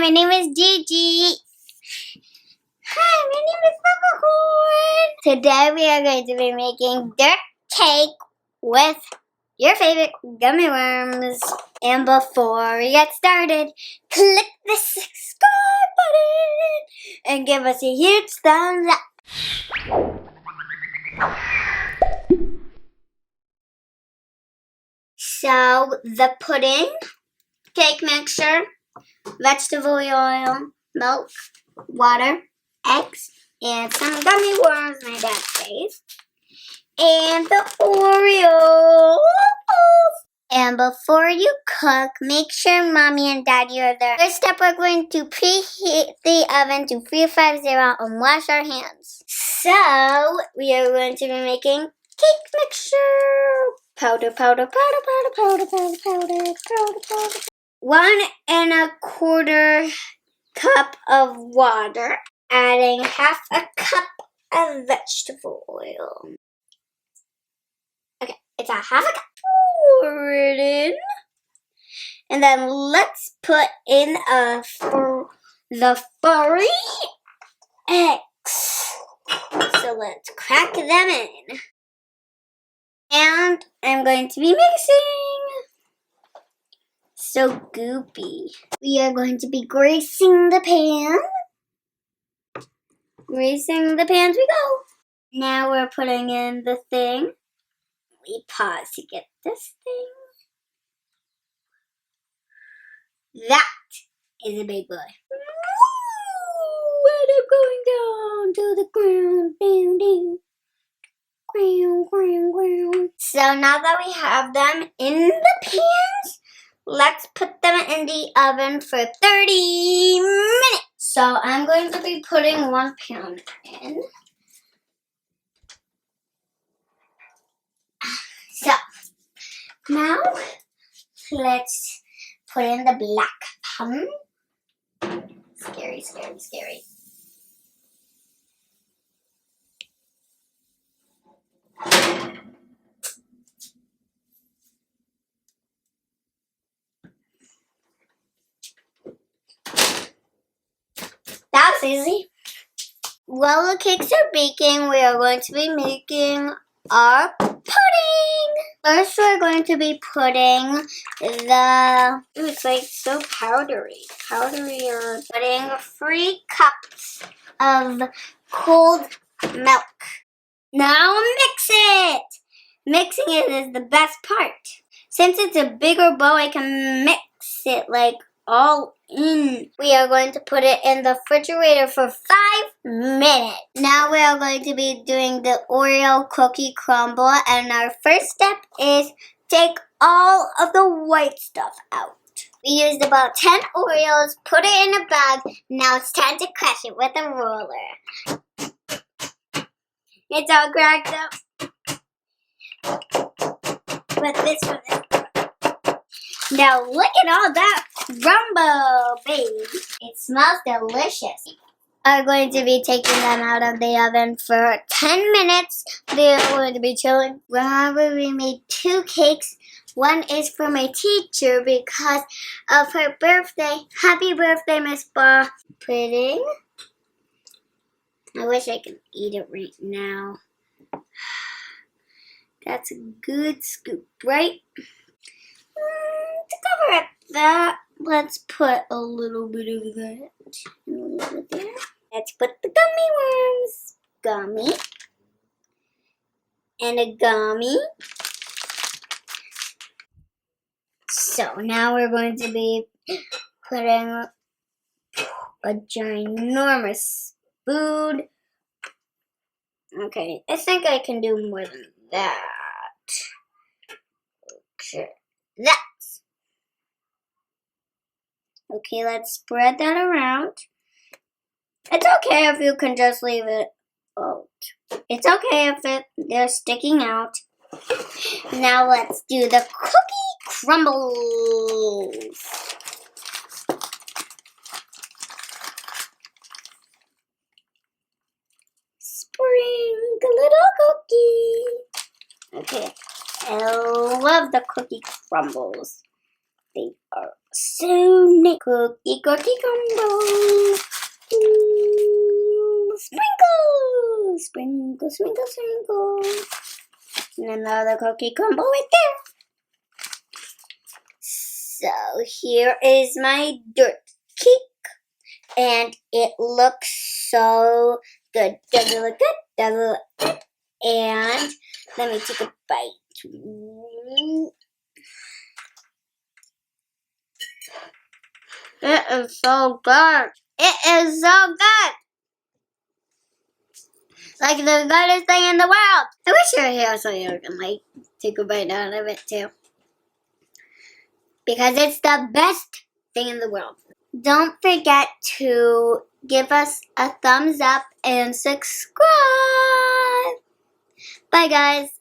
my name is Gigi. Hi, my name is Fluffercorn. Today we are going to be making dirt cake with your favorite gummy worms. And before we get started, click the subscribe button and give us a huge thumbs up. So the pudding, cake mixture, vegetable oil, milk, water, eggs, and some gummy worms, my dad says, and the Oreos. And before you cook, make sure Mommy and Daddy are there. First step, we're going to preheat the oven to 350 and wash our hands. So, we are going to be making cake mixture. Powder, powder, powder, powder, powder, powder, powder, powder, powder. 1¼ cup of water, adding ½ cup of vegetable oil. Okay, it's a ½ cup. Pour it in. And then let's put in the furry eggs. So let's crack them in. And I'm going to be mixing. So goopy. We are going to be greasing the pan. Greasing the pan as we go. Now we're putting in the thing. We pause to get this thing. That is a big boy. Woo! And I'm going down to the ground. Down, down. Ground, ground, ground. So now that we have them in the pans, let's put them in the oven for 30 minutes. So I'm going to be putting 1 pound in. So now let's put in the black pump. Scary, scary, scary. That was easy. While the cakes are baking, we are going to be making our pudding. First, we're going to be putting it's like so powdery. Putting 3 cups of cold milk. Now mix it. Mixing it is the best part. Since it's a bigger bowl, I can mix it like all in. We are going to put it in the refrigerator for 5 minutes. Now we are going to be doing the Oreo cookie crumble, and our first step is take all of the white stuff out. We used about 10 Oreos, put it in a bag. Now it's time to crush it with a roller. It's all cracked up. But this one is. Now look at all that crumble, babe. It smells delicious. Are going to be taking them out of the oven for 10 minutes. They are going to be chilling. Remember, we made 2 cakes. One is for my teacher because of her birthday. Happy birthday, Miss Ba. Pudding. I wish I could eat it right now. That's a good scoop, right? To cover up that, let's put a little bit of that. A little bit there. Let's put the gummy worms. Gummy. And a gummy. So now we're going to be putting a ginormous spoon. Okay, I think I can do more than that. Okay, that's. Okay, let's spread that around. It's okay if you can just leave it out. It's okay if they're sticking out. Now let's do the cookie crumbles. Spring the little cookie. Okay, I love the cookie crumbles. They are so neat. Cookie combo. Ooh, sprinkle, sprinkle, sprinkle, sprinkle. And another cookie crumble right there. So here is my dirt cake, and it looks so good. Does it look good? Does it look good? And let me take a bite. It is so good. It is so good. Like the goodest thing in the world. I wish you were here so you can like take a bite out of it too. Because it's the best thing in the world. Don't forget to give us a thumbs up and subscribe. Bye guys.